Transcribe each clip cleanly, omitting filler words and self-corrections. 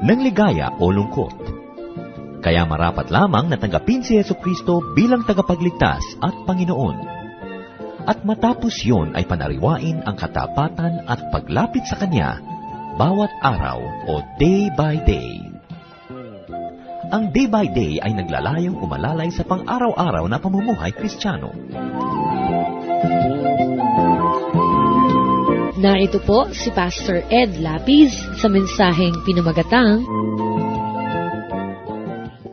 ng ligaya o lungkot. Kaya marapat lamang na tanggapin si Jesucristo bilang tagapagligtas at Panginoon. At matapos yun ay panariwain ang katapatan at paglapit sa Kanya bawat araw o day by day. Ang day by day ay naglalayong umalalay sa pang-araw-araw na pamumuhay Kristiyano. Narito po si Pastor Ed Lapiz sa mensaheng pinamagatang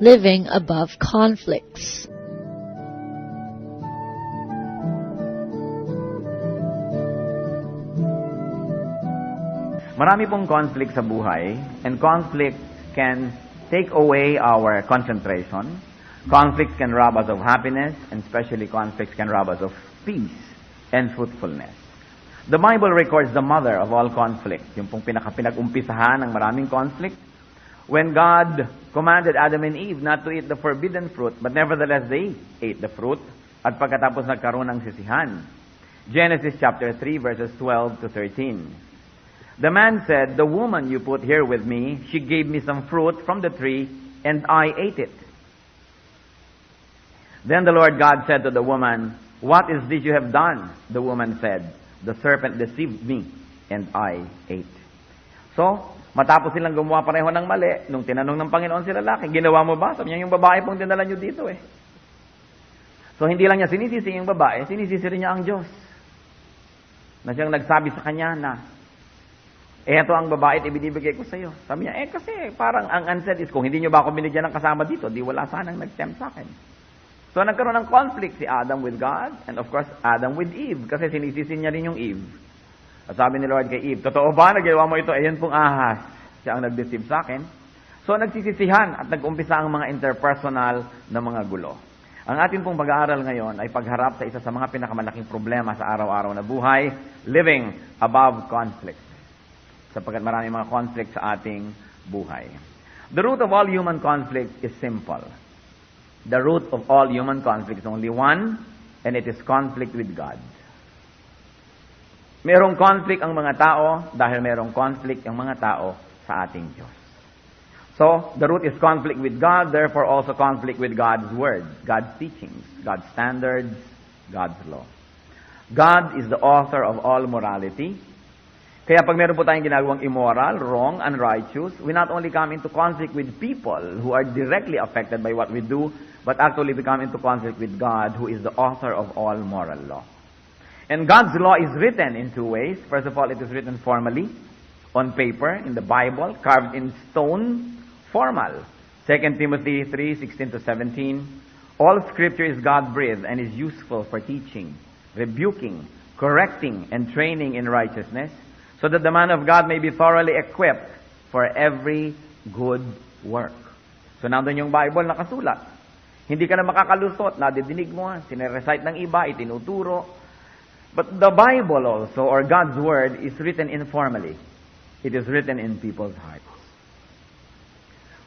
Living Above Conflicts. Marami pong conflict sa buhay, and conflict can take away our concentration. Conflicts can rob us of happiness, and especially conflicts can rob us of peace and fruitfulness. The Bible records the mother of all conflict, yung pong pinag-umpisahan ng maraming conflict. When God commanded Adam and Eve not to eat the forbidden fruit, but nevertheless they ate the fruit, at pagkatapos nagkaroon ng sisihan. Genesis chapter 3 verses 12 to 13. The man said, "The woman you put here with me, she gave me some fruit from the tree, and I ate it." Then the Lord God said to the woman, "What is this you have done?" The woman said, "The serpent deceived me, and I ate." So, matapos silang gumawa pareho ng mali, nung tinanong ng Panginoon si lalaki, "Ginawa mo ba?" Sabi niya, "Yung babae pong dinala niyo dito eh." So, hindi lang niya sinisisi yung babae, sinisisi rin niya ang Diyos. Na siyang nagsabi sa kanya na, "Eto ang babae at ibinibigay ko sa iyo." Sabi niya, kasi parang ang unsaid is, kung hindi niyo ba ako binigyan ng kasama dito, di wala sanang nag-tempt sa akin. So, nagkaroon ng conflict si Adam with God, and of course, Adam with Eve, kasi sinisisi niya rin yung Eve. At sabi ni Lord kay Eve, "Totoo ba, nagawa mo ito? Yan pong ahas. Siya ang nag-deceive sa akin." So, nagsisisihan at nag-umpisa ang mga interpersonal na mga gulo. Ang ating pong pag-aaral ngayon ay pagharap sa isa sa mga pinakamalaking problema sa araw-araw na buhay, living above conflict. Sapagkat marami mga conflict sa ating buhay. The root of all human conflict is simple. The root of all human conflict is only one, and it is conflict with God. Merong conflict ang mga tao dahil merong conflict ang mga tao sa ating Diyos. So, the root is conflict with God, therefore also conflict with God's Word, God's teachings, God's standards, God's law. God is the author of all morality. Kaya pag meron po tayong ginagawang immoral, wrong, unrighteous, we not only come into conflict with people who are directly affected by what we do, but actually we come into conflict with God, who is the author of all moral law. And God's law is written in two ways. First of all, it is written formally, on paper, in the Bible, carved in stone, formal. 2 Timothy 3:16 to 17. All Scripture is God-breathed and is useful for teaching, rebuking, correcting, and training in righteousness, so that the man of God may be thoroughly equipped for every good work. So, nandun yung Bible nakasulat. Hindi ka na makakalusot, nadidinig mo, sinerecite ng iba, itinuturo. But the Bible also, or God's Word, is written informally. It is written in people's hearts.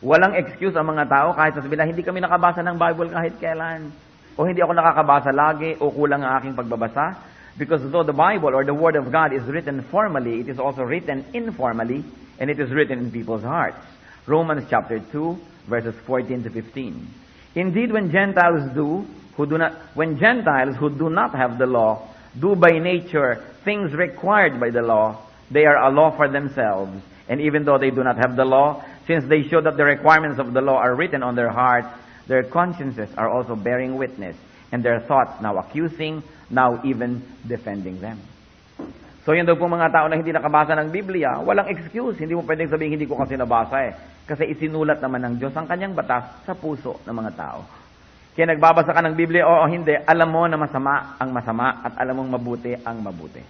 Walang excuse ang mga tao kahit sasabihin na hindi kami nakabasa ng Bible kahit kailan. O hindi ako nakakabasa lagi, o kulang ang aking pagbabasa. Because though the Bible or the Word of God is written formally, it is also written informally, and it is written in people's hearts. Romans chapter 2, verses 14 to 15. Indeed, when Gentiles who do not have the law, do by nature things required by the law, they are a law for themselves. And even though they do not have the law, since they show that the requirements of the law are written on their hearts, their consciences are also bearing witness, and their thoughts now accusing, now even defending them. So yun daw po mga tao na hindi nakabasa ng Biblia, walang excuse. Hindi mo pwedeng sabihin, hindi ko kasi nabasa Kasi isinulat naman ng Diyos ang kanyang batas sa puso ng mga tao. Kaya nagbabasa ka ng Biblia o hindi, alam mo na masama ang masama at alam mong mabuti ang mabuti.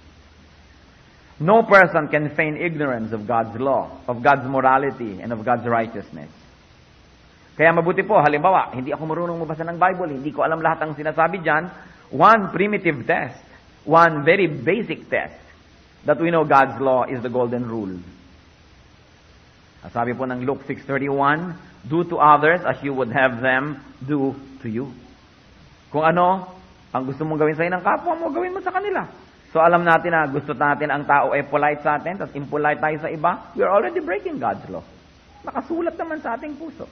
No person can feign ignorance of God's law, of God's morality, and of God's righteousness. Kaya mabuti po, halimbawa, hindi ako marunong mabasa ng Bible, hindi ko alam lahat ng sinasabi dyan, one primitive test, one very basic test, that we know God's law is the golden rule. Sabi po ng Luke 6:31, do to others as you would have them do to you. Kung ano ang gusto mong gawin sa ng kapwa mo, gawin mo sa kanila. So alam natin na gusto natin ang tao ay polite sa atin, tapos impolite tayo sa iba, we are already breaking God's law. Nakasulat naman sa ating puso.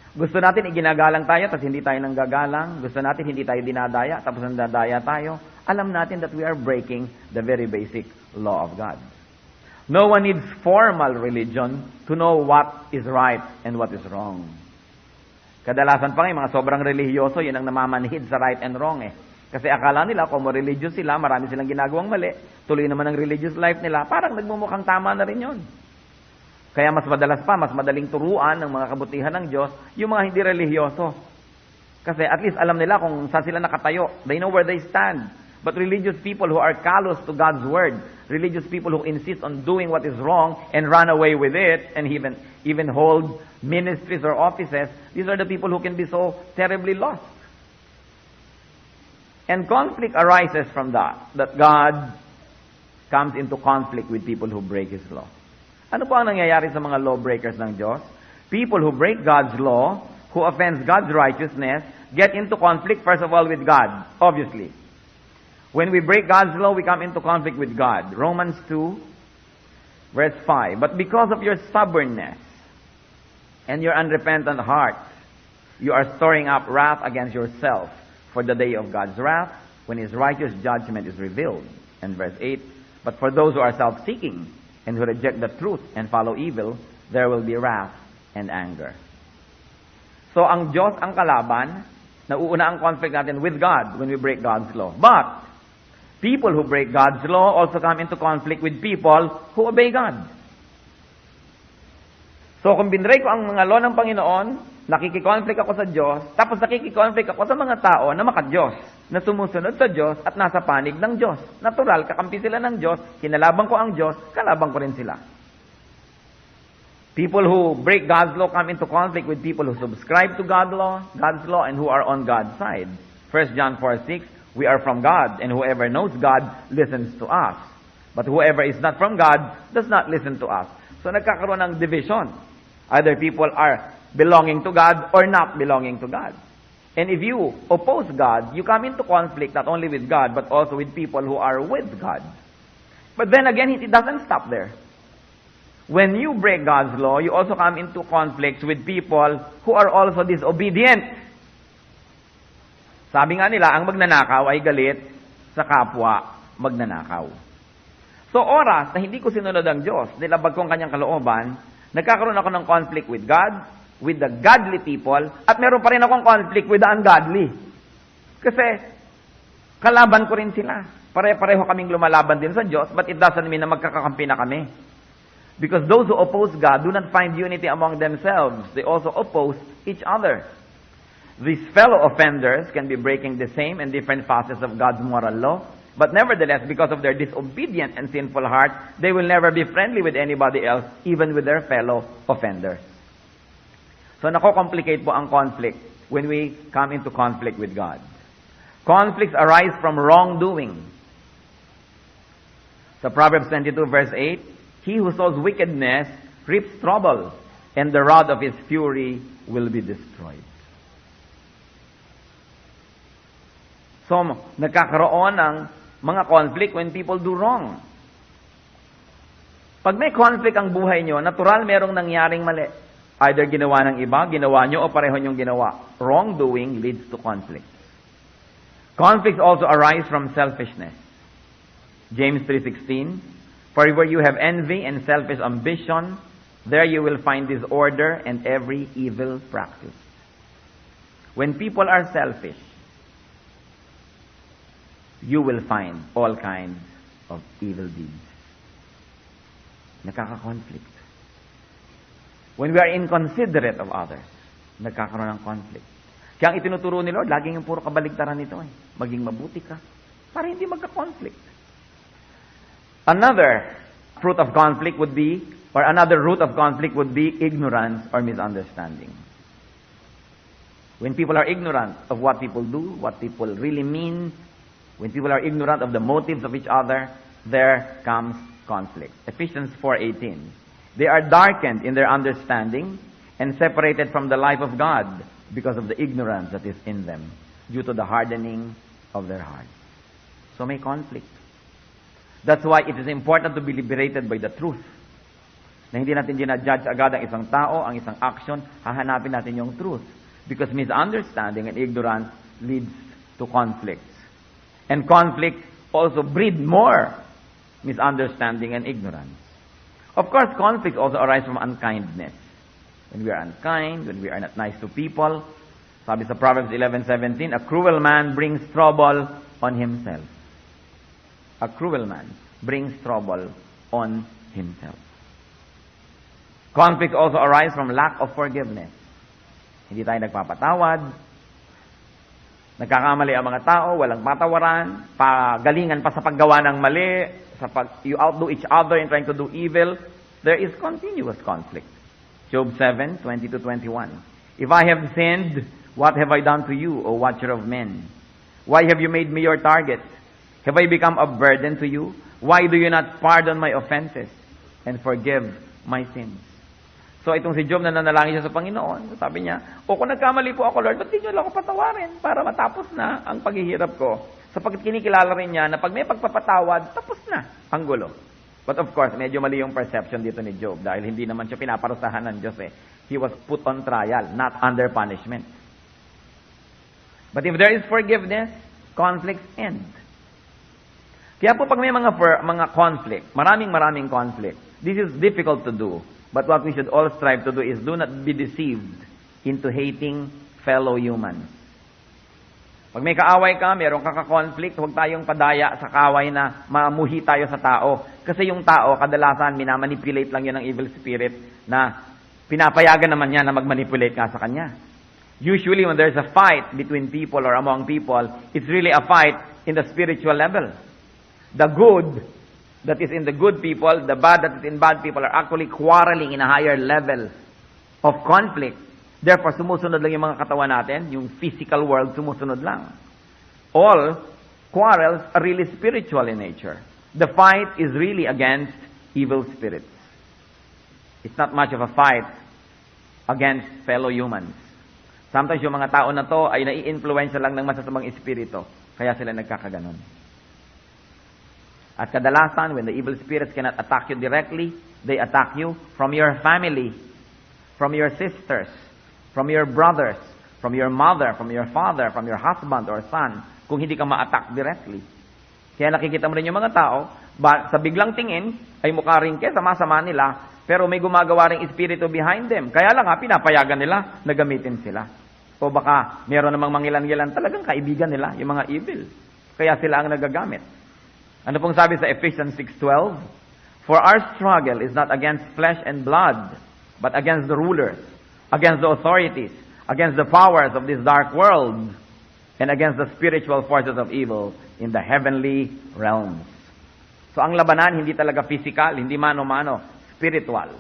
Gusto natin iginagalang tayo, tapos hindi tayo nanggagalang. Gusto natin hindi tayo dinadaya, tapos nandadaya tayo. Alam natin that we are breaking the very basic law of God. No one needs formal religion to know what is right and what is wrong. Kadalasan pa nga, mga sobrang religyoso, yun ang namamanhid sa right and wrong eh. Kasi akala nila, kung religious sila, marami silang ginagawang mali, tuloy naman ang religious life nila, parang nagmumukhang tama na rin yun. Kaya mas madalas pa, mas madaling turuan ng mga kabutihan ng Diyos, yung mga hindi religyoso. Kasi at least alam nila kung saan sila nakatayo. They know where they stand. But religious people who are callous to God's word, religious people who insist on doing what is wrong and run away with it, and even hold ministries or offices, these are the people who can be so terribly lost. And conflict arises from that God comes into conflict with people who break His law. Ano po ang nangyayari sa mga lawbreakers ng Diyos? People who break God's law, who offends God's righteousness, get into conflict first of all with God, obviously. When we break God's law, we come into conflict with God. Romans 2, verse 5. But because of your stubbornness and your unrepentant heart, you are storing up wrath against yourself for the day of God's wrath, when His righteous judgment is revealed. And verse 8, but for those who are self-seeking and who reject the truth and follow evil, there will be wrath and anger. So ang Diyos ang kalaban, nauuna ang conflict natin with God when we break God's law. But people who break God's law also come into conflict with people who obey God. So kung binrake ko ang mga law ng Panginoon, nakikikonflict ako sa Diyos, tapos nakikikonflict ako sa mga tao na maka-Diyos, na sumusunod sa Diyos at nasa panig ng Diyos. Natural, kakampi sila ng Diyos, kinalaban ko ang Diyos, kalaban ko rin sila. People who break God's law come into conflict with people who subscribe to God's law, and who are on God's side. 1 John 4:6, we are from God, and whoever knows God listens to us. But whoever is not from God does not listen to us. So nagkakaroon ng division. Either people are belonging to God or not belonging to God. And if you oppose God, you come into conflict not only with God, but also with people who are with God. But then again, it doesn't stop there. When you break God's law, you also come into conflicts with people who are also disobedient. Sabi nga nila, ang magnanakaw ay galit sa kapwa magnanakaw. So oras na hindi ko sinunod ang Diyos, nilabag kong kanyang kalooban, nagkakaroon ako ng conflict with God, with the godly people, at meron pa rin akong conflict with the ungodly. Kasi, kalaban ko rin sila. Pare-pareho kaming lumalaban din sa Diyos, but it doesn't mean na magkakakampi na kami. Because those who oppose God do not find unity among themselves. They also oppose each other. These fellow offenders can be breaking the same and different facets of God's moral law, but nevertheless, because of their disobedient and sinful heart, they will never be friendly with anybody else, even with their fellow offenders. So nako-complicate po ang conflict when we come into conflict with God. Conflicts arise from wrongdoing. So Proverbs 22 verse 8, he who sows wickedness reaps trouble, and the rod of his fury will be destroyed. So nagkakaroon ng mga conflict when people do wrong. Pag may conflict ang buhay nyo, natural merong nangyaring mali. Either ginawa ng iba, ginawa nyo, o pareho nyong ginawa. Wrongdoing leads to conflict. Conflicts also arise from selfishness. James 3:16, for where you have envy and selfish ambition, there you will find disorder and every evil practice. When people are selfish, you will find all kinds of evil deeds. Nakaka-conflict. When we are inconsiderate of others, nagkakaroon ng conflict. Kaya ang itinuturo ni Lord, laging yung puro kabaligtaran nito. Maging mabuti ka, para hindi magka-conflict. Another fruit of conflict would be, or another root of conflict would be ignorance or misunderstanding. When people are ignorant of what people do, what people really mean, when people are ignorant of the motives of each other, there comes conflict. Ephesians 4:18. They are darkened in their understanding and separated from the life of God because of the ignorance that is in them, due to the hardening of their hearts. So may conflict. That's why it is important to be liberated by the truth. Na hindi natin ginajudge agad ang isang tao, ang isang action, hahanapin natin yung truth. Because misunderstanding and ignorance leads to conflicts. And conflict also breed more misunderstanding and ignorance. Of course, conflicts also arise from unkindness. When we are unkind, when we are not nice to people, sabi sa Proverbs 11:17, a cruel man brings trouble on himself. A cruel man brings trouble on himself. Conflicts also arise from lack of forgiveness. Hindi tayo nagpapatawad. Nagkakamali ang mga tao, walang patawaran, pagalingan pa sa paggawa ng mali, you outdo each other in trying to do evil. There is continuous conflict. Job 7:20-21. If I have sinned, what have I done to you, O watcher of men? Why have you made me your target? Have I become a burden to you? Why do you not pardon my offenses and forgive my sins? So itong si Job na nanalangin siya sa Panginoon, sabi niya, kung nagkamali po ako, Lord, ba't di niyo lang ako patawarin para matapos na ang paghihirap ko? Sapagkat kinikilala rin niya na pag may pagpapatawad, tapos na ang gulo. But of course, medyo mali yung perception dito ni Job dahil hindi naman siya pinaparusahan ng Diyos eh. He was put on trial, not under punishment. But if there is forgiveness, conflicts end. Kaya po pag may mga conflict, maraming conflict, this is difficult to do. But what we should all strive to do is do not be deceived into hating fellow humans. Pag may kaaway ka, meron kang ka-conflict, huwag tayong padaya sa kaaway na mamuhi tayo sa tao. Kasi yung tao, kadalasan, minamanipulate lang yun ng evil spirit na pinapayagan naman niya na mag-manipulate ka sa kanya. Usually, when there's a fight between people or among people, it's really a fight in the spiritual level. The good that is in the good people, the bad that is in bad people are actually quarreling in a higher level of conflict. Therefore, sumusunod lang yung mga katawan natin, yung physical world sumusunod lang. All quarrels are really spiritual in nature. The fight is really against evil spirits. It's not much of a fight against fellow humans. Sometimes yung mga tao na to ay nai-influensya lang ng masasamang espiritu, kaya sila nagkakaganon. At kadalasan, when the evil spirits cannot attack you directly, they attack you from your family, from your sisters, from your brothers, from your mother, from your father, from your husband or son, kung hindi ka ma-attack directly. Kaya nakikita mo rin yung mga tao, sa biglang tingin, ay mukha rin sama-sama nila, pero may gumagawa ring espiritu behind them. Kaya lang pinapayagan nila na gamitin sila. O baka meron namang mangilan-ngilan talagang kaibigan nila, yung mga evil. Kaya sila ang nagagamit. Ano pong sabi sa Ephesians 6:12? For our struggle is not against flesh and blood, but against the rulers, against the authorities, against the powers of this dark world, and against the spiritual forces of evil in the heavenly realms. So ang labanan hindi talaga physical, hindi mano-mano, spiritual.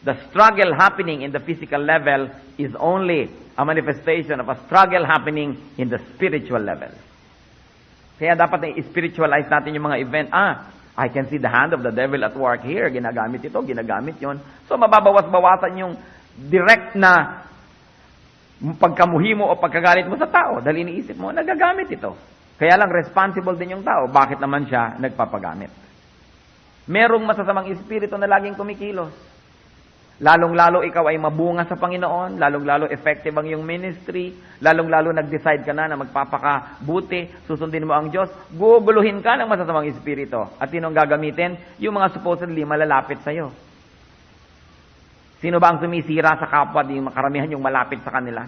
The struggle happening in the physical level is only a manifestation of a struggle happening in the spiritual level. Kaya dapat i-spiritualize natin yung mga event. I can see the hand of the devil at work here. Ginagamit ito, ginagamit yon. So mababawas-bawasan yung direct na pagkamuhi mo o pagkagalit mo sa tao. Dahil iniisip mo, nagagamit ito. Kaya lang responsible din yung tao. Bakit naman siya nagpapagamit? Merong masasamang espiritu na laging kumikilos. Lalong-lalo ikaw ay mabunga sa Panginoon, lalong-lalo effective ang iyong ministry, lalong-lalo nag-decide ka na magpapakabuti, susundin mo ang Diyos, guguluhin ka ng masasamang espiritu. At sino ang gagamitin? Yung mga supposedly malalapit sa iyo. Sino ba ang sumisira sa kapwa, di makaramihan yung malapit sa kanila?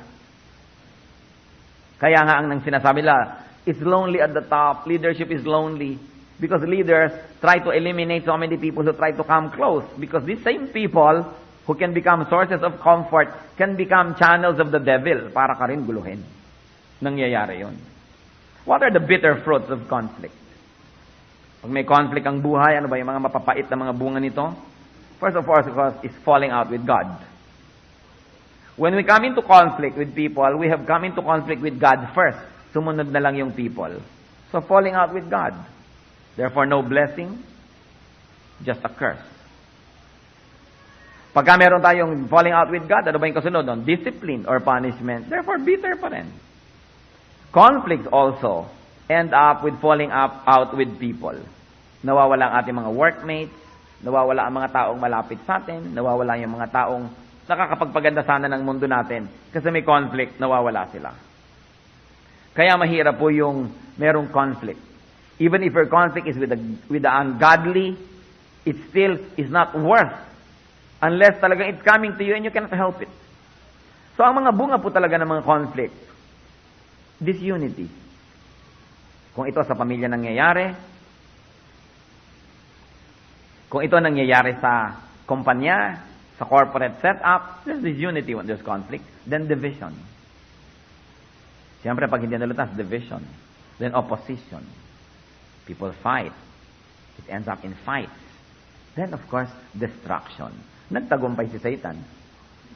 Kaya nga ang sinasabi nila, it's lonely at the top, leadership is lonely. Because leaders try to eliminate so many people who try to come close. Because these same people who can become sources of comfort can become channels of the devil para ka rin guluhin. Nangyayari yun. What are the bitter fruits of conflict? Pag may conflict ang buhay, ano ba yung mga mapapait na mga bunga nito? First of all, is falling out with God. When we come into conflict with people, we have come into conflict with God first. Sumunod na lang yung people. So falling out with God. Therefore, no blessing, just a curse. Pagka meron tayong falling out with God, ano ba yung kasunod nun? Discipline or punishment. Therefore, bitter pa rin. Conflicts also end up with falling out with people. Nawawala ang ating mga workmates, nawawala ang mga taong malapit sa atin, nawawala yung mga taong nakakapagpaganda sana ng mundo natin. Kasi may conflict, nawawala sila. Kaya mahirap po yung merong conflict. Even if your conflict is with the ungodly, it still is not worth unless talagang it's coming to you and you cannot help it. So ang mga bunga po talaga ng mga conflict, disunity. Kung ito sa pamilya nangyayari, kung ito nangyayari sa kumpanya, sa corporate setup, there's disunity when there's conflict. Then division. Siyempre, pag hindi nalutas, division. Then opposition. People fight. It ends up in fights. Then, of course, destruction. Nagtagumpay si Satan.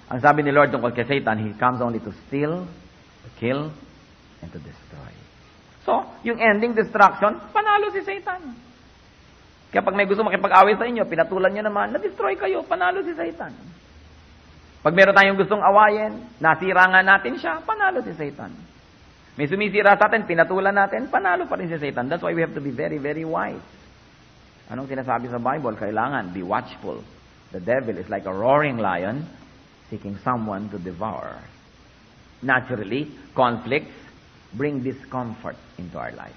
Ang sabi ni Lord tungkol kay Satan, he comes only to steal, to kill, and to destroy. So, yung ending destruction, panalo si Satan. Kaya pag may gusto makipag-away sa inyo, pinatulan nyo naman, na-destroy kayo, panalo si Satan. Pag meron tayong gustong awayin, nasira nga natin siya, panalo si Satan. May sumisira sa atin, pinatulan natin, panalo pa rin si Satan. That's why we have to be very, very wise. Anong sinasabi sa Bible? Kailangan, be watchful. The devil is like a roaring lion seeking someone to devour. Naturally, conflicts bring discomfort into our life.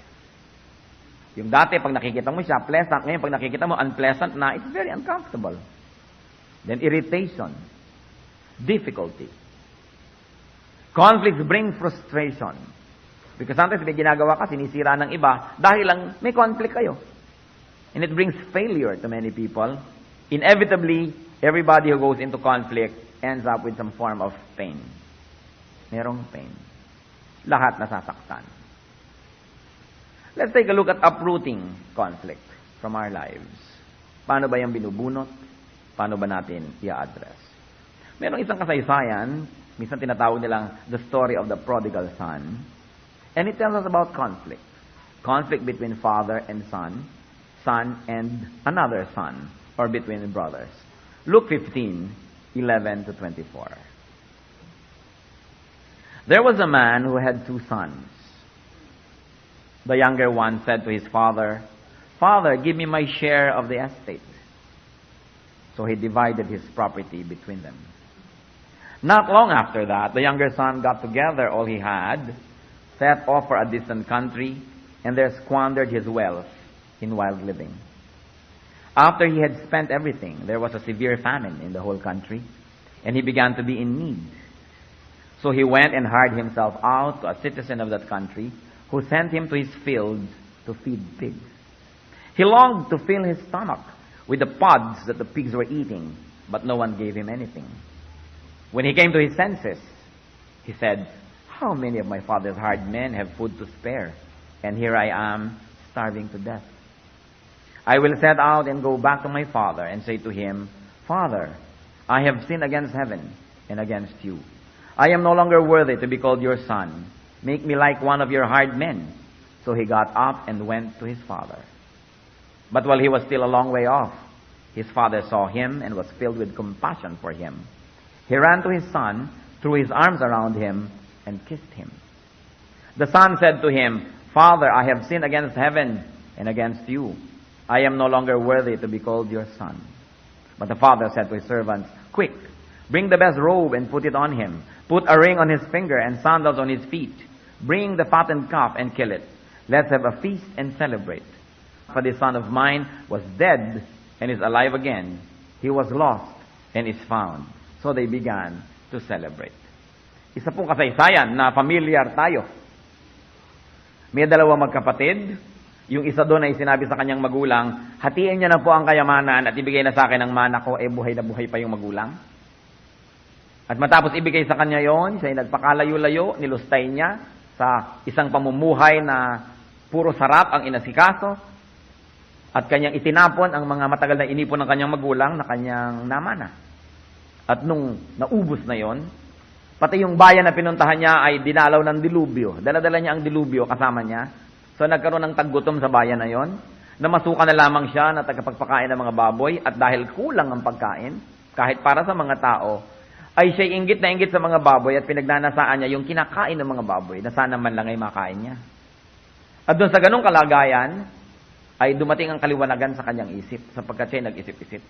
Yung dati, pag nakikita mo siya, pleasant. Ngayon, pag nakikita mo, unpleasant na, it's very uncomfortable. Then, irritation. Difficulty. Conflicts bring frustration. Because sometimes may ginagawa ka, sinisira ng iba, dahil lang may conflict kayo. And it brings failure to many people. Inevitably, everybody who goes into conflict ends up with some form of pain. Merong pain. Lahat nasasaktan. Let's take a look at uprooting conflict from our lives. Paano ba yung binubunot? Paano ba natin i-address? Merong isang kasaysayan, minsan tinatawag nilang the story of the prodigal son. And it tells us about conflict. Conflict between father and son and another son, or between brothers. Luke 15:11 to 24. There was a man who had 2 sons. The younger one said to his father, "Father, give me my share of the estate." So he divided his property between them. Not long after that, the younger son got together all he had, set off for a distant country, and there squandered his wealth in wild living. After he had spent everything, there was a severe famine in the whole country, and he began to be in need. So he went and hired himself out to a citizen of that country, who sent him to his fields to feed pigs. He longed to fill his stomach with the pods that the pigs were eating, but no one gave him anything. When he came to his senses, he said, "How many of my father's hired men have food to spare, and here I am, starving to death? I will set out and go back to my father and say to him, 'Father, I have sinned against heaven and against you. I am no longer worthy to be called your son. Make me like one of your hired men.' So he got up and went to his father. But while he was still a long way off, his father saw him and was filled with compassion for him. He ran to his son, threw his arms around him, and kissed him. The son said to him, 'Father, I have sinned against heaven and against you. I am no longer worthy to be called your son.' But the father said to his servants, 'Quick, bring the best robe and put it on him. Put a ring on his finger and sandals on his feet. Bring the fattened calf and kill it. Let's have a feast and celebrate. For this son of mine was dead and is alive again. He was lost and is found.' So they began to celebrate." Isa pong kasaysayan na familiar tayo. May 2 magkapatid. Yung isa doon ay sinabi sa kanyang magulang, "Hatiin niya na po ang kayamanan at ibigay na sa akin ang mana ko." Buhay na buhay pa yung magulang. At matapos ibigay sa kanya yon, siya ay nagpakalayo-layo, nilustay niya sa isang pamumuhay na puro sarap ang inasikaso, at kanyang itinapon ang mga matagal na inipon ng kanyang magulang na kanyang namana. At nung naubos na yon, pati yung bayan na pinuntahan niya ay dinalaw ng dilubyo. Dala-dala niya ang dilubyo kasama niya. So nagkaroon ng taggutom sa bayan na yon. Namasukan na lamang siya na tagapagpakain ng mga baboy, at dahil kulang ang pagkain, kahit para sa mga tao, ay siya'y inggit na inggit sa mga baboy at pinagnanasaan niya yung kinakain ng mga baboy na sana man lang ay makain niya. At doon sa ganung kalagayan, ay dumating ang kaliwanagan sa kanyang isip, sapagkat siya nag-isip-isip.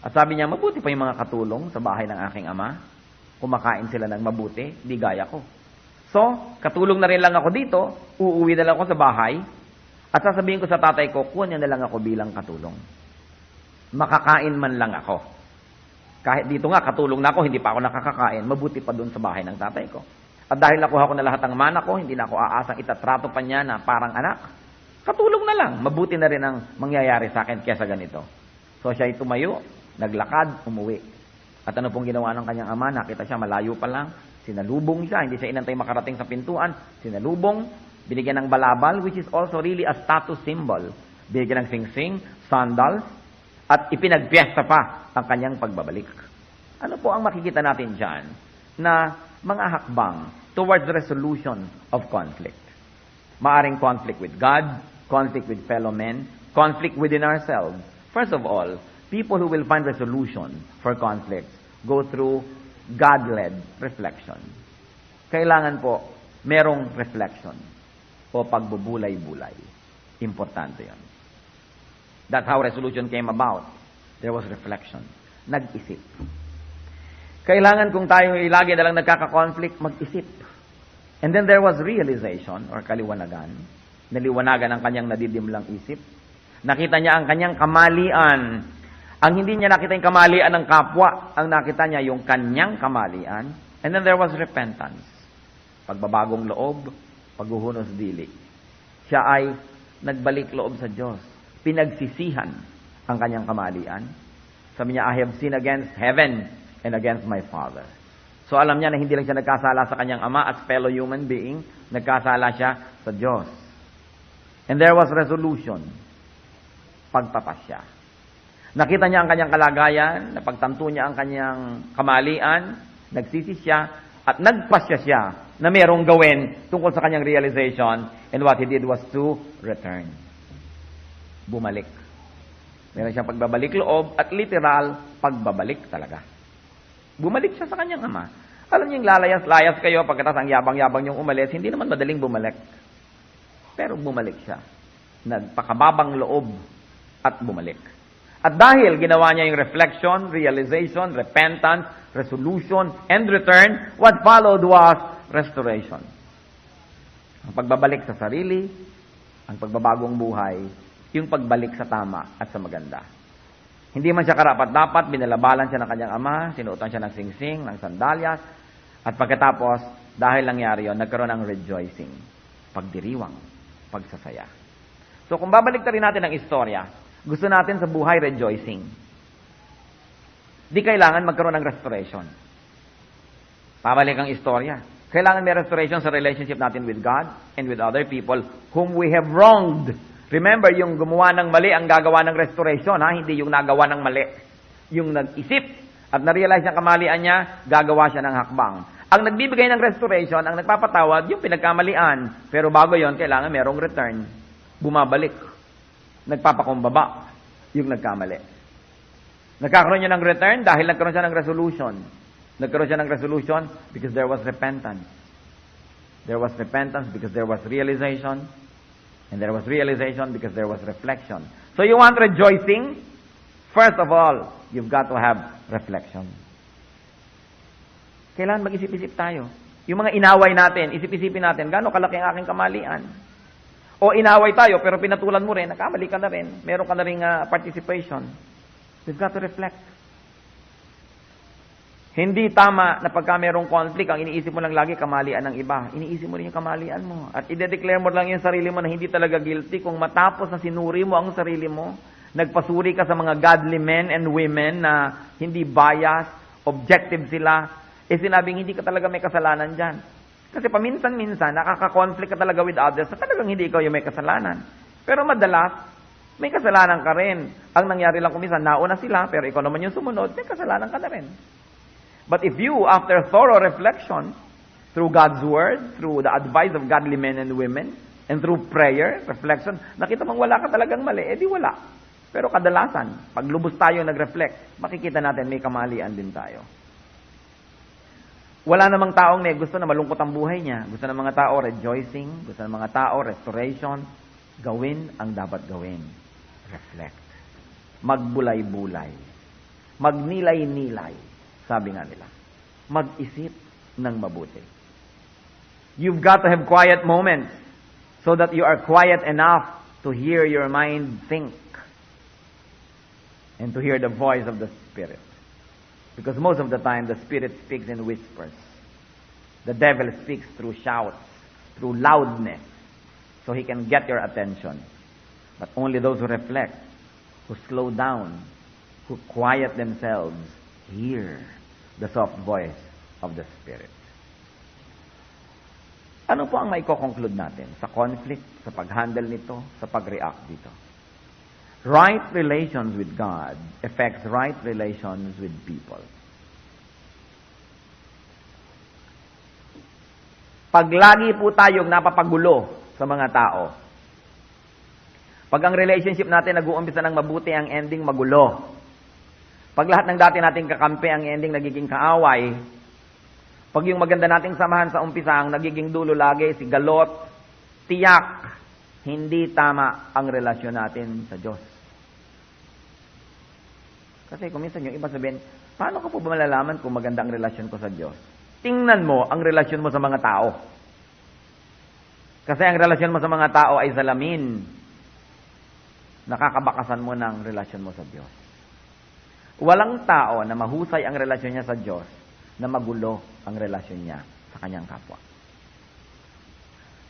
At sabi niya, mabuti pa yung mga katulong sa bahay ng aking ama. Kumakain sila ng mabuti, di gaya ko. So, katulong na rin lang ako dito, uuwi na lang ako sa bahay, at sasabihin ko sa tatay ko, kunin na lang ako bilang katulong. Makakain man lang ako. Kahit dito nga, katulong na ako, hindi pa ako nakakakain, mabuti pa dun sa bahay ng tatay ko. At dahil nakuha ko na lahat ng mana ko, hindi na ako aasang itatrato pa niya na parang anak. Katulong na lang, mabuti na rin ang mangyayari sa akin kesa ganito. So siya'y tumayo, naglakad, umuwi. At ano pong ginawa ng kanyang ama? Nakita siya, malayo pa lang, sinalubong siya, hindi siya inantay makarating sa pintuan, sinalubong, binigyan ng balabal, which is also really a status symbol. Binigyan ng singsing, sandals, at ipinagpiesta pa ang kanyang pagbabalik. Ano po ang makikita natin dyan? Na mga hakbang towards the resolution of conflict. Maaring conflict with God, conflict with fellow men, conflict within ourselves. First of all, people who will find resolution for conflicts go through God-led reflection. Kailangan po merong reflection o pagbubulay-bulay. Importante yan. That's how resolution came about. There was reflection. Nag-isip. Kailangan kung tayo lagi na lang nagkaka-conflict, mag-isip. And then there was realization or kaliwanagan. Naliwanagan ang kanyang nadidimlang isip. Nakita niya ang kanyang kamalian. Ang hindi niya nakita yung kamalian ng kapwa, ang nakita niya yung kanyang kamalian. And then there was repentance. Pagbabagong loob, paghuhunos dili. Siya ay nagbalik loob sa Diyos. Pinagsisihan ang kanyang kamalian. Sabi niya, I have sinned against heaven and against my Father. So alam niya na hindi lang siya nagkasala sa kanyang ama as fellow human being, nagkasala siya sa Diyos. And there was resolution. Pagpapasya. Nakita niya ang kanyang kalagayan, napagtanto niya ang kanyang kamalian, nagsisi siya, at nagpasya siya na mayroong gawin tungkol sa kanyang realization, and what he did was to return. Bumalik. Meron siyang pagbabalik loob at literal pagbabalik talaga. Bumalik siya sa kanyang ama. Alam niyo yung lalayas-layas kayo pagkatapos ang yabang-yabang niyong umalis, hindi naman madaling bumalik. Pero bumalik siya. Nagpakababang loob at bumalik. At dahil ginawa niya yung reflection, realization, repentance, resolution, and return, what followed was restoration. Ang pagbabalik sa sarili, ang pagbabagong buhay, yung pagbalik sa tama at sa maganda. Hindi man siya karapat-dapat, binalabalan siya ng kanyang ama, sinuotan siya ng singsing, ng sandalyas, at pagkatapos, dahil nangyari yon, nagkaroon ng rejoicing, pagdiriwang, pagsasaya. So kung babalik rin natin ang istorya, gusto natin sa buhay rejoicing. Di kailangan magkaroon ng restoration. Pabalik ang istorya. Kailangan may restoration sa relationship natin with God and with other people whom we have wronged. Remember, yung gumawa ng mali ang gagawa ng restoration, ha? Hindi yung nagawa ng mali. Yung nag-isip at na-realize niya kamalian niya, gagawa siya ng hakbang. Ang nagbibigay ng restoration, ang nagpapatawad, yung pinagkamalian. Pero bago yon, kailangan merong return. Bumabalik. Nagpapakumbaba yung nagkamali. Nagkakaroon niya ng return dahil nagkaroon siya ng resolution. Nagkaroon siya ng resolution because there was repentance. There was repentance because there was realization. And there was realization because there was reflection. So you want rejoicing? First of all, you've got to have reflection. Kailangan mag-isip-isip tayo. Yung mga inaway natin, isip-isipin natin, gaano kalaki ang aking kamalian? O inaway tayo, pero pinatulan mo rin, nakamali ka na rin, meron ka na rin participation. We've got to reflect. Hindi tama na pagka merong conflict, ang iniisip mo lang lagi kamalian ng iba. Iniisip mo rin yung kamalian mo. At i-declare mo lang yung sarili mo na hindi talaga guilty. Kung matapos na sinuri mo ang sarili mo, nagpasuri ka sa mga godly men and women na hindi biased, objective sila, sinabing hindi ka talaga may kasalanan dyan. Kasi paminsan-minsan, nakaka-conflict ka talaga with others na talagang hindi ikaw yung may kasalanan. Pero madalas, may kasalanan ka rin. Ang nangyari lang kuminsan, nauna sila, pero ikaw naman yung sumunod, may kasalanan ka na rin. But if you, after thorough reflection, through God's Word, through the advice of godly men and women, and through prayer, reflection, nakita mong wala ka talagang mali, di wala. Pero kadalasan, pag lubos tayo nag-reflect, makikita natin may kamalian din tayo. Wala namang taong may gusto na malungkot ang buhay niya. Gusto ng mga tao rejoicing, gusto ng mga tao restoration, Gawin ang dapat gawin. Reflect. Magbulay-bulay. Magnilay-nilay. Sabi nga nila. Mag-isip ng mabuti. You've got to have quiet moments so that you are quiet enough to hear your mind think and to hear the voice of the Spirit. Because most of the time, the Spirit speaks in whispers. The devil speaks through shouts, through loudness, so he can get your attention. But only those who reflect, who slow down, who quiet themselves, hear the soft voice of the Spirit. Ano po ang maiko-conclude natin sa conflict, sa pag-handle nito, sa pag-react dito? Right relations with God affects right relations with people. Pag lagi po tayong napapagulo sa mga tao, pag ang relationship natin nag-uumpisa ng mabuti, ang ending magulo. Pag lahat ng dati nating kakampi, ang ending nagiging kaaway. Pag yung maganda nating samahan sa umpisa, ang nagiging dulo lagi si galot, tiyak, hindi tama ang relasyon natin sa Diyos. Kasi kung minsan yung iba sabihin, paano ko po ba malalaman kung maganda ang relasyon ko sa Diyos? Tingnan mo ang relasyon mo sa mga tao. Kasi ang relasyon mo sa mga tao ay salamin. Nakakabakasan mo ng relasyon mo sa Diyos. Walang tao na mahusay ang relasyon niya sa Diyos na magulo ang relasyon niya sa kanyang kapwa.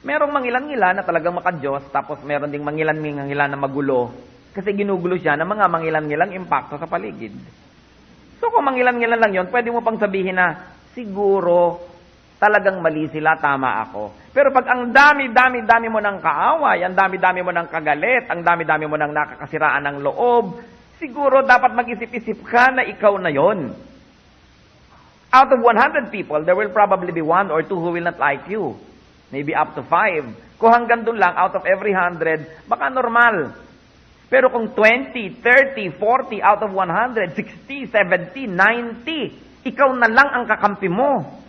Merong mangilan-ngilan na talagang maka-Diyos, tapos meron ding mangilan-ngilan na magulo kasi ginugulo siya ng mga mangilan-ngilang impacto sa paligid. So kung mangilan-ngilan lang yon, pwede mo pang sabihin na siguro talagang mali sila, tama ako. Pero pag ang dami-dami mo ng kaaway, ang dami-dami mo ng kagalit, ang dami-dami mo ng nakakasiraan ng loob, siguro dapat mag-isip-isip ka na ikaw na yon. Out of 100 people, there will probably be 1 or 2 who will not like you. Maybe up to 5. Kung hanggang doon lang, out of every 100, baka normal. Pero kung 20, 30, 40 out of 100, 60, 70, 90, ikaw na lang ang kakampi mo.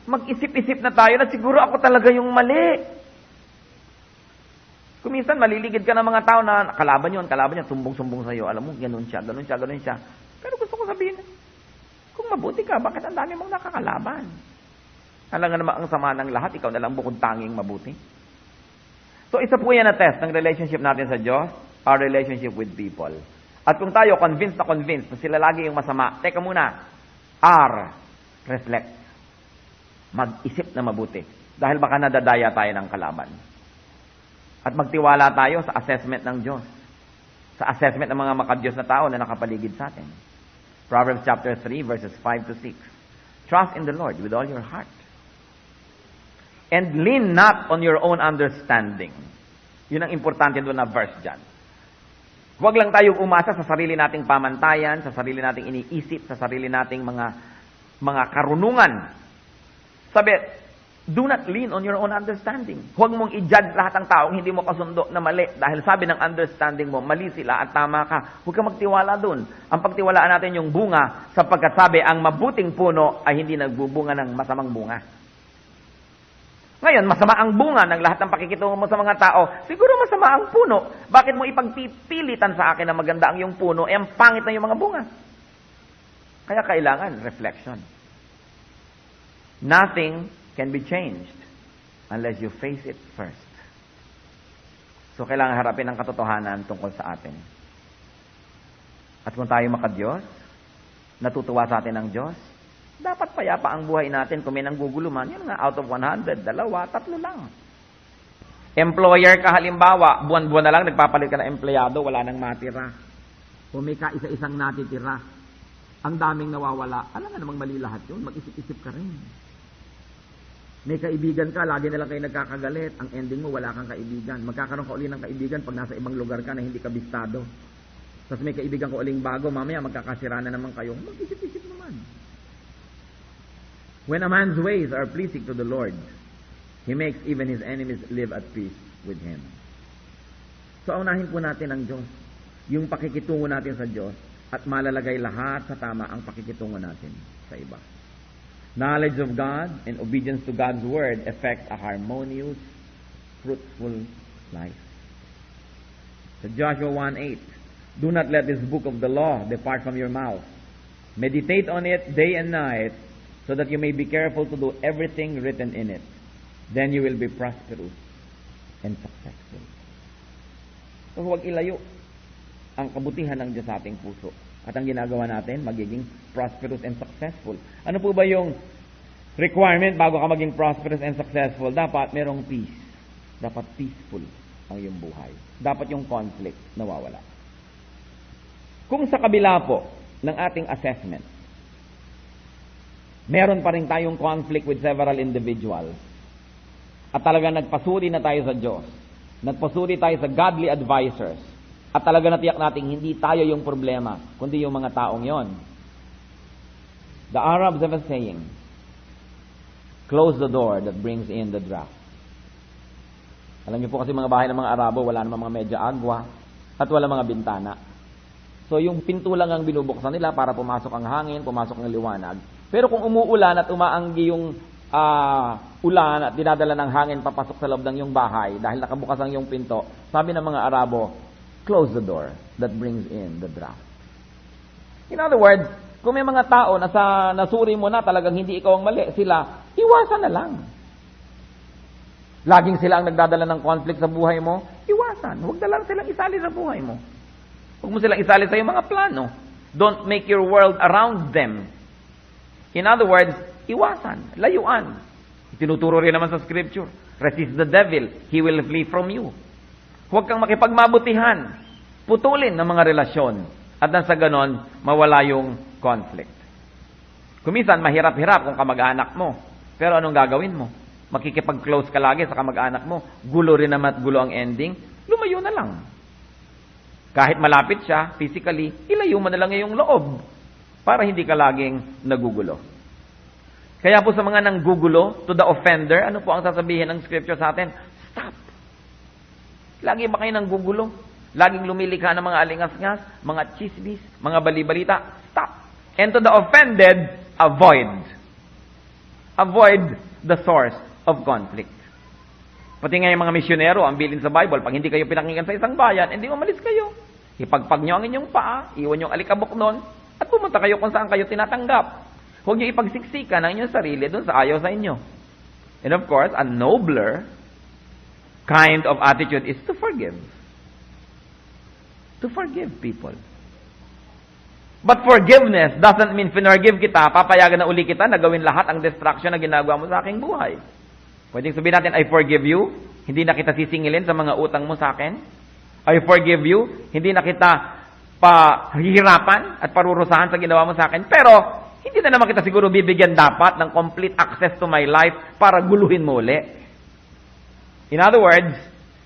Mag-isip-isip na tayo na siguro ako talaga yung mali. Kung minsan maliligid ka ng mga tao na kalaban yun, sumbong-sumbong sa'yo. Alam mo, ganun siya. Pero gusto ko sabihin, kung mabuti ka, bakit ang dami mong nakakalaban? Alam nga naman ang sama ng lahat, ikaw na lang bukod tanging mabuti. So isa po yan na test ng relationship natin sa Diyos, our relationship with people. At kung tayo convinced na sila lagi yung masama, teka muna, reflect. Mag-isip na mabuti. Dahil baka nadadaya tayo ng kalaban. At magtiwala tayo sa assessment ng Diyos. Sa assessment ng mga maka-Diyos na tao na nakapaligid sa atin. Proverbs chapter 3, verses 5 to 6. Trust in the Lord with all your heart. And lean not on your own understanding. Yun ang importante doon na verse dyan. Huwag lang tayong umasa sa sarili nating pamantayan, sa sarili nating iniisip, sa sarili nating mga karunungan. Sabi, do not lean on your own understanding. Huwag mong i-judge lahat ng taong hindi mo kasundo na mali. Dahil sabi ng understanding mo, mali sila at tama ka. Huwag ka magtiwala dun. Ang pagtiwalaan natin yung bunga, sapagkat sabi, ang mabuting puno ay hindi nagbubunga ng masamang bunga. Ngayon, masama ang bunga ng lahat ng pakikitungo mo sa mga tao. Siguro masama ang puno. Bakit mo ipagpipilitan sa akin na maganda ang iyong puno, ang pangit na yung mga bunga? Kaya kailangan reflection. Nothing can be changed unless you face it first. So, kailangan harapin ang katotohanan tungkol sa atin. At kung tayo maka-Diyos, natutuwa sa atin ang Diyos, dapat payapa ang buhay natin kung may nangguguluman. Yun nga, out of 100, 2, 3 lang. Employer ka halimbawa, buwan-buwan na lang, nagpapalit ka ng empleyado, wala nang matira. Kung may kaisa-isang natitira, ang daming nawawala, alam nga namang mali lahat yun, mag-isip-isip ka rin. May kaibigan ka, lagi na lang kayo nagkakagalit, ang ending mo, wala kang kaibigan. Magkakaroon ka uli ng kaibigan pag nasa ibang lugar ka na hindi ka bistado. Tapos may kaibigan ka uling bago, mamaya magkakasira na naman kayo, mag-isip-isip naman. When a man's ways are pleasing to the Lord, He makes even his enemies live at peace with Him. So, unahin po natin ang Diyos. Yung pakikitungo natin sa Diyos at malalagay lahat sa tama ang pakikitungo natin sa iba. Knowledge of God and obedience to God's Word affect a harmonious, fruitful life. So Joshua 1:8, do not let this book of the law depart from your mouth. Meditate on it day and night, so that you may be careful to do everything written in it. Then you will be prosperous and successful. So huwag ilayo ang kabutihan ng Diyos sa ating puso. At ang ginagawa natin, magiging prosperous and successful. Ano po ba yung requirement bago ka maging prosperous and successful? Dapat merong peace. Dapat peaceful ang iyong buhay. Dapat yung conflict nawawala. Kung sa kabila po ng ating assessment, meron pa rin tayong conflict with several individuals, at talaga nagpasuri na tayo sa Diyos, nagpasuri tayo sa godly advisors, at talaga natiyak natin hindi tayo yung problema, kundi yung mga taong yon. The Arabs have a saying, close the door that brings in the draft. Alam niyo po kasi mga bahay ng mga Arabo, wala namang mga medya agwa, at wala mga bintana. So yung pinto lang ang binubuksan nila para pumasok ang hangin, pumasok ang liwanag. Pero kung umuulan at umaanggi yung ulan at dinadala ng hangin papasok sa loob ng iyong bahay dahil nakabukas ang iyong pinto, sabi ng mga Arabo, close the door that brings in the draft. In other words, kung may mga tao na nasuri mo na talagang hindi ikaw ang mali, sila, iwasan na lang. Laging sila ang nagdadala ng conflict sa buhay mo, iwasan. Huwag na lang silang isali sa buhay mo. Huwag mo silang isali sa iyong mga plano. Don't make your world around them. In other words, iwasan, layuan. Tinuturo rin naman sa scripture, resist the devil, he will flee from you. Huwag kang makipagmabutihan. Putulin ng mga relasyon. At nang sa ganon, mawala yung conflict. Kuminsan, mahirap-hirap kung kamag-anak mo. Pero anong gagawin mo? Makikipag-close ka lagi sa kamag-anak mo. Gulo rin naman at gulo ang ending. Lumayo na lang. Kahit malapit siya, physically, ilayo mo na lang yung loob. Para hindi ka laging nagugulo. Kaya po sa mga nanggugulo, to the offender, ano po ang sasabihin ng scripture sa atin? Stop. Lagi ba kayo nanggugulo? Laging lumilikha ng mga alingas-ngas, mga chismis, mga bali-balita? Stop. And to the offended, avoid. Avoid the source of conflict. Pati nga yung mga misyonero, ang bilin sa Bible, pag hindi kayo pinakinggan sa isang bayan, hindi umalis kayo. Ipagpag nyo ang inyong paa, iwan yung alikabok nun, at pumunta kayo kung saan kayo tinatanggap. Huwag nyo ipagsiksikan ang inyong sarili doon sa ayaw sa inyo. And of course, a nobler kind of attitude is to forgive. To forgive people. But forgiveness doesn't mean finargive kita, papayagan na uli kita na gawin lahat ang destruction na ginagawa mo sa aking buhay. Pwedeng sabihin natin, I forgive you, hindi na kita sisingilin sa mga utang mo sa akin. I forgive you, hindi na kita pahihirapan at parurusahan sa ginawa mo sa akin. Pero, hindi na naman kita siguro bibigyan dapat ng complete access to my life para guluhin mo uli. In other words,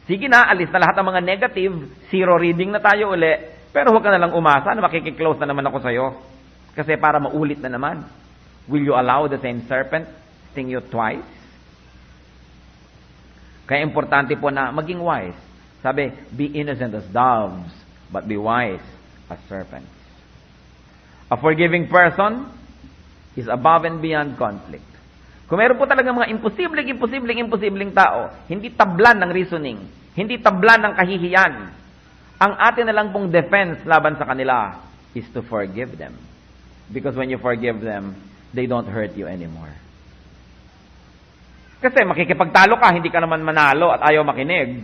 sige na, alis na lahat ng mga negative, zero reading na tayo uli, pero huwag ka na lang umasa na makikiklose na naman ako sa'yo. Kasi para maulit na naman. Will you allow the same serpent sting you twice? Kaya importante po na maging wise. Sabi, be innocent as doves, but be wise as serpents. A forgiving person is above and beyond conflict. Kung meron po talaga mga imposibleng tao, hindi tablan ng reasoning, hindi tablan ng kahihiyan, ang atin na lang pong defense laban sa kanila is to forgive them. Because when you forgive them, they don't hurt you anymore. Kasi makikipagtalo ka, hindi ka naman manalo at ayaw makinig.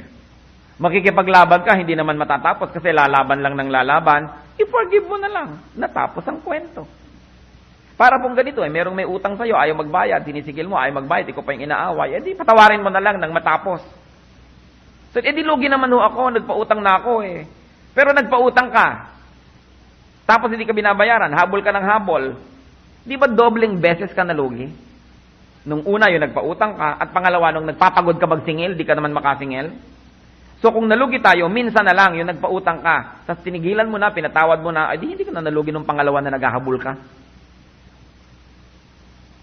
Makikipaglaban ka, hindi naman matatapos kasi lalaban lang ng lalaban, i-forgive mo na lang. Natapos ang kwento. Para pong ganito, merong may utang sa'yo, ayaw magbayad, sinisigil mo, ayaw magbayad, ikaw pa yung inaaway, edi patawarin mo na lang nang matapos. So, edi lugi naman ho ako, nagpautang na ako eh. Pero nagpautang ka. Tapos hindi ka binabayaran, habol ka ng habol. Di ba dobleng beses ka nalugi? Nung una yung nagpautang ka, at pangalawa nung nagpapagod ka magsingil, di ka naman makasingil. So kung nalugi tayo, minsan na lang yung nagpautang ka, tapos tinigilan mo na, pinatawad mo na, edi hindi ka na nalugi nung pangalawa na naghahabol ka.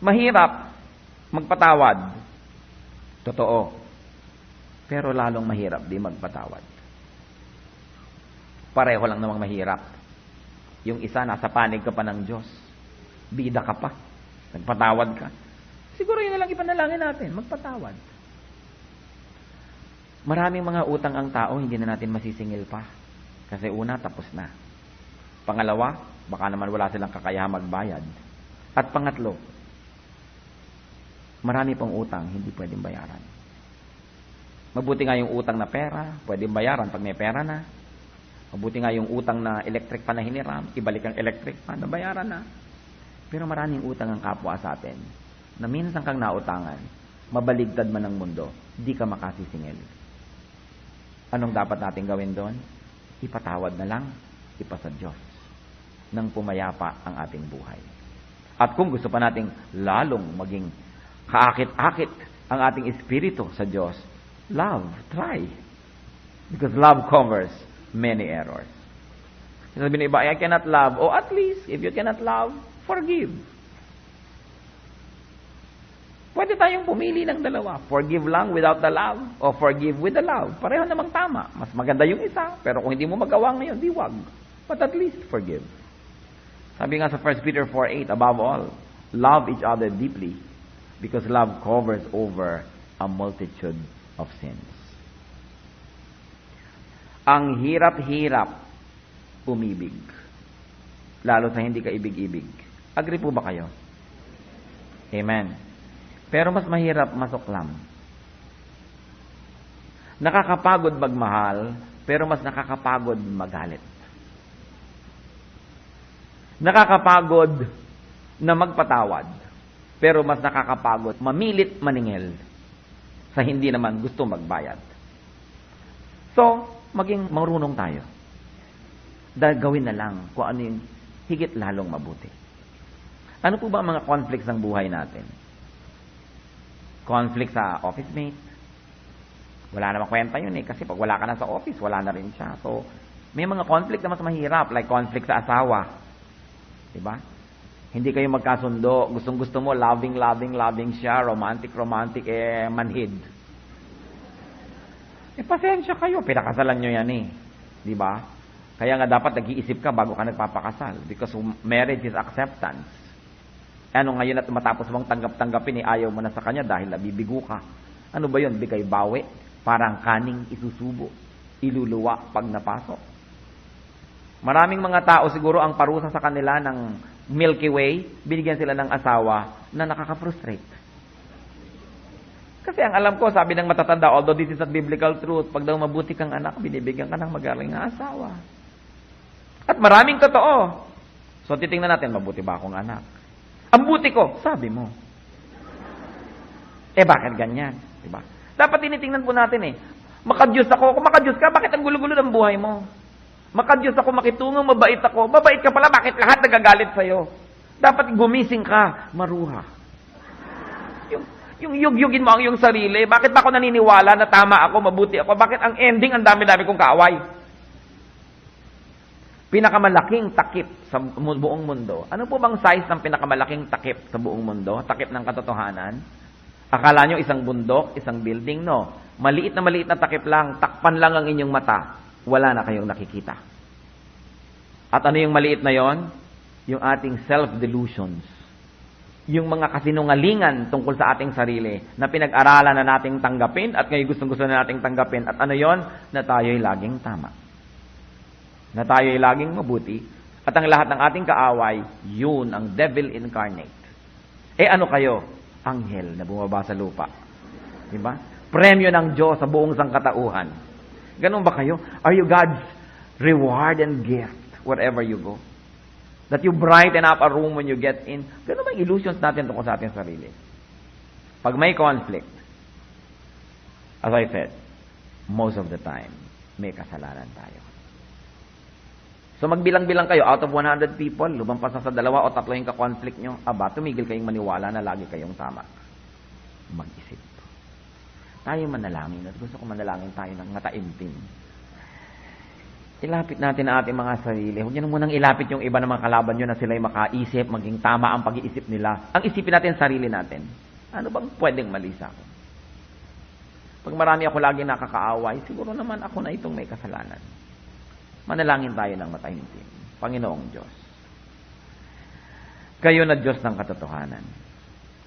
Mahirap magpatawad. Totoo. Pero lalong mahirap di magpatawad. Pareho lang namang mahirap. Yung isa, nasa panig ka pa ng Diyos. Bida ka pa. Nagpatawad ka. Siguro yun na lang ipanalangin natin, magpatawad. Maraming mga utang ang tao, hindi na natin masisingil pa. Kasi una, tapos na. Pangalawa, baka naman wala silang kakayahan magbayad. At pangatlo, marami pang utang, hindi pwedeng bayaran. Mabuti nga yung utang na pera, pwedeng bayaran pag may pera na. Mabuti nga yung utang na electric pa na hiniram, ibalik ang electric pa, nabayaran na. Pero maraming utang ang kapwa sa atin, na minsan kang nautangan, mabaligtad man ang mundo, di ka makasisingil. Anong dapat natin gawin doon? Ipatawad na lang, ipasa Diyos, nang pumayapa ang ating buhay. At kung gusto pa nating lalong maging kaakit-akit ang ating espiritu sa Diyos, love, try. Because love covers many errors. Sabi ng iba, I cannot love. Oh, at least, if you cannot love, forgive. Pwede tayong pumili ng dalawa. Forgive lang without the love o forgive with the love. Pareho namang tama. Mas maganda yung isa. Pero kung hindi mo magawa ngayon, di wag. But at least forgive. Sabi nga sa 1 Peter 4:8, above all, love each other deeply because love covers over a multitude of sins. Ang hirap-hirap umibig. Lalo sa hindi ka ibig-ibig. Agree po ba kayo? Amen. Pero mas mahirap masuklam. Nakakapagod magmahal, pero mas nakakapagod magalit. Nakakapagod na magpatawad, pero mas nakakapagod mamilit maningil sa hindi naman gusto magbayad. So, maging marunong tayo. Dahil gawin na lang kung ano yung higit lalong mabuti. Ano po ba ang mga conflicts ng buhay natin? Conflict sa office mate. Wala namang kwenta yun kasi pag wala ka na sa office, wala na rin siya. So, may mga conflict na mas mahirap, like conflict sa asawa. Diba? Hindi kayo magkasundo. Gustong-gusto mo, loving siya, romantic, manhid. Pasensya kayo. Pinakasalan nyo yan Diba? Kaya nga dapat nag-iisip ka bago ka nagpapakasal. Because marriage is acceptance. Ano ngayon at matapos mong tanggap-tanggapin, ayaw mo na sa kanya dahil nabibigo ka. Ano ba yun? Bigay bawi. Parang kaning isusubo. Iluluwa pag napasok. Maraming mga tao siguro ang parusa sa kanila ng Milky Way, binigyan sila ng asawa na nakaka-frustrate. Kasi ang alam ko, sabi ng matatanda, although this is a biblical truth, pag daw mabuti kang anak, binibigyan ka ng magaling na asawa. At maraming totoo. So titingnan natin, mabuti ba akong anak? Ang buti ko, sabi mo. Bakit ganyan? Diba? Dapat tinitingnan po natin Makadiyos ako. Kung makadiyos ka, bakit ang gulo-gulo ng buhay mo? Makadiyos ako, makitungang, mabait ako. Mabait ka pala, bakit lahat nagagalit sa'yo? Dapat gumising ka, maruha. Yung yugyugin mo ang iyong sarili. Bakit ba ako naniniwala na tama ako, mabuti ako? Bakit ang ending, ang dami-dami kong kaaway? Pinakamalaking takip sa buong mundo. Ano po bang size ng pinakamalaking takip sa buong mundo? Takip ng katotohanan? Akala nyo isang bundok, isang building? No. Maliit na takip lang, takpan lang ang inyong mata. Wala na kayong nakikita. At ano yung maliit na yon? Yung ating self-delusions. Yung mga kasinungalingan tungkol sa ating sarili na pinag-aralan na nating tanggapin at ngayon gustong-gusto na nating tanggapin. At ano yon? Na tayo'y laging tama. Na tayo'y laging mabuti, at ang lahat ng ating kaaway, yun ang devil incarnate. Ano kayo? Anghel na bumaba sa lupa. Diba? Premyo ng Diyos sa buong sangkatauhan. Ganun ba kayo? Are you God's reward and gift wherever you go? That you brighten up a room when you get in? Ganun ba yung illusions natin tungkol sa ating sarili? Pag may conflict, as I said, most of the time, may kasalanan tayo. So magbilang-bilang kayo, out of 100 people, lumampas na sa 2 o 3 yung ka-conflict nyo, tumigil kayong maniwala na lagi kayong tama. Mag-isip. Tayo manalangin, at gusto ko manalangin tayo ng mataimtim. Ilapit natin ang ating mga sarili. Huwag nyo munang ilapit yung iba ng mga kalaban nyo na sila'y makaisip, maging tama ang pag-iisip nila. Ang isipin natin sarili natin. Ano bang pwedeng mali sa akin? Pag marami ako lagi nakakaaway, siguro naman ako na itong may kasalanan. Manalangin tayo ng mataimtim. Panginoong Diyos. Kayo na Diyos ng katotohanan.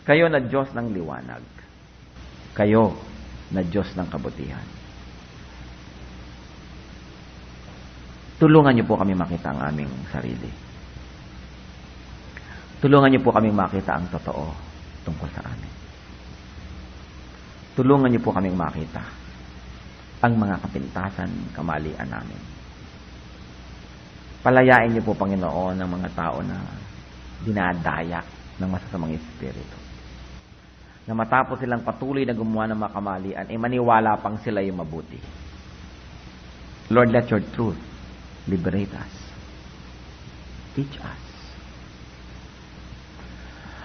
Kayo na Diyos ng liwanag. Kayo na Diyos ng kabutihan. Tulungan niyo po kami makita ang aming sarili. Tulungan niyo po kami makita ang totoo tungkol sa amin. Tulungan niyo po kami makita ang mga kapintasan, kamalian namin. Palayain niyo po, Panginoon, ang mga tao na dinadaya ng masasamang espiritu. Na matapos silang patuloy na gumawa ng mga kamalian, maniwala pang sila yung mabuti. Lord, let your truth liberate us. Teach us.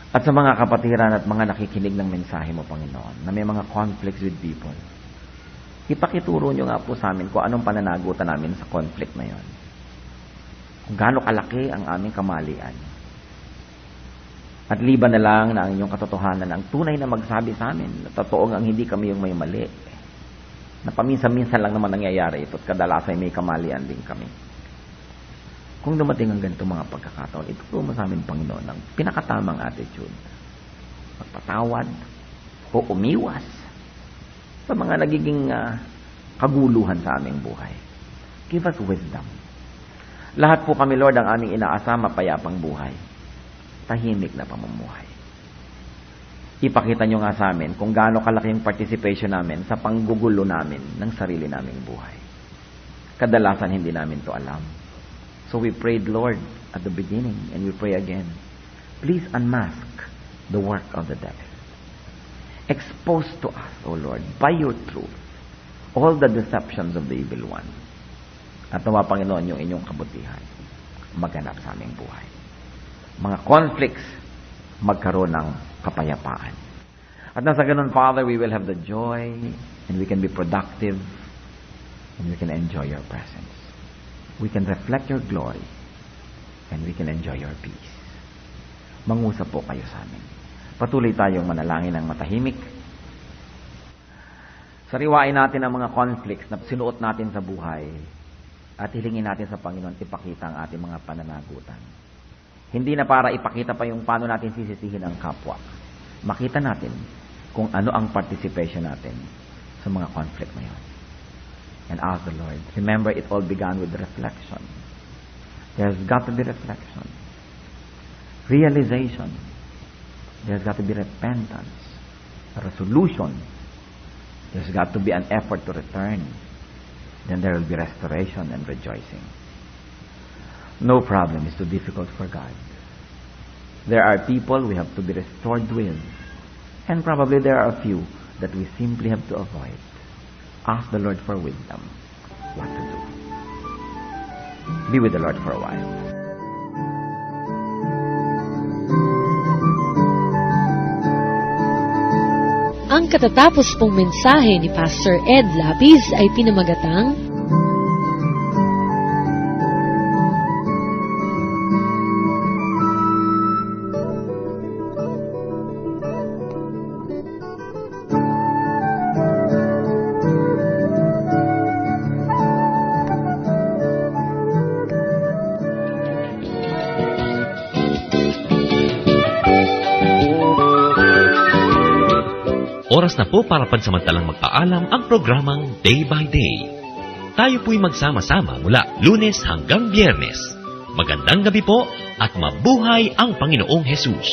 At sa mga kapatiran at mga nakikinig ng mensahe mo, Panginoon, na may mga conflicts with people, ipakituro nyo nga po sa amin kung anong pananagutan namin sa conflict na yon. Kung gaano kalaki ang aming kamalian. At liban na lang na ang inyong katotohanan ang tunay na magsabi sa amin na totoo ang hindi kami yung may mali. Na paminsan-minsan lang naman nangyayari ito at kadalasan may kamalian din kami. Kung dumating ang ganito mga pagkakataon, ituturo mo sa amin, Panginoon, ang pinakatamang attitude. Magpatawad o umiwas sa mga nagiging kaguluhan sa aming buhay. Give us wisdom. Lahat po kami, Lord, ang aming inaasam, mapayapang buhay. Tahimik na pamumuhay. Ipakita nyo nga sa amin kung gaano kalaki yung participation namin sa panggugulo namin ng sarili naming buhay. Kadalasan hindi namin to alam. So we prayed, Lord, at the beginning, and we pray again. Please unmask the work of the devil. Expose to us, O Lord, by your truth, all the deceptions of the evil one. At nawa, Panginoon, yung inyong kabutihan maganap sa aming buhay. Mga conflicts, magkaroon ng kapayapaan. At nasa ganun, Father, we will have the joy, and we can be productive, and we can enjoy your presence. We can reflect your glory, and we can enjoy your peace. Mangusap po kayo sa amin. Patuloy tayong manalangin ng matahimik. Sariwain natin ang mga conflicts na sinuot natin sa buhay at hilingin natin sa Panginoon ipakita ang ating mga pananagutan. Hindi na para ipakita pa yung paano natin sisisihin ang kapwa. Makita natin kung ano ang participation natin sa mga conflict na yun. And ask the Lord. Remember, it all began with reflection. There's got to be reflection. Realization. There's got to be repentance. A resolution. There's got to be an effort to return. Then there will be restoration and rejoicing. No problem is too difficult for God. There are people we have to be restored with. And probably there are a few that we simply have to avoid. Ask the Lord for wisdom what to do. Be with the Lord for a while. Ang katatapos pong mensahe ni Pastor Ed Lapiz ay pinamagatang Oras na po para pansamantalang magpaalam ang programang Day by Day. Tayo po'y magsama-sama mula Lunes hanggang Biyernes. Magandang gabi po at mabuhay ang Panginoong Hesus.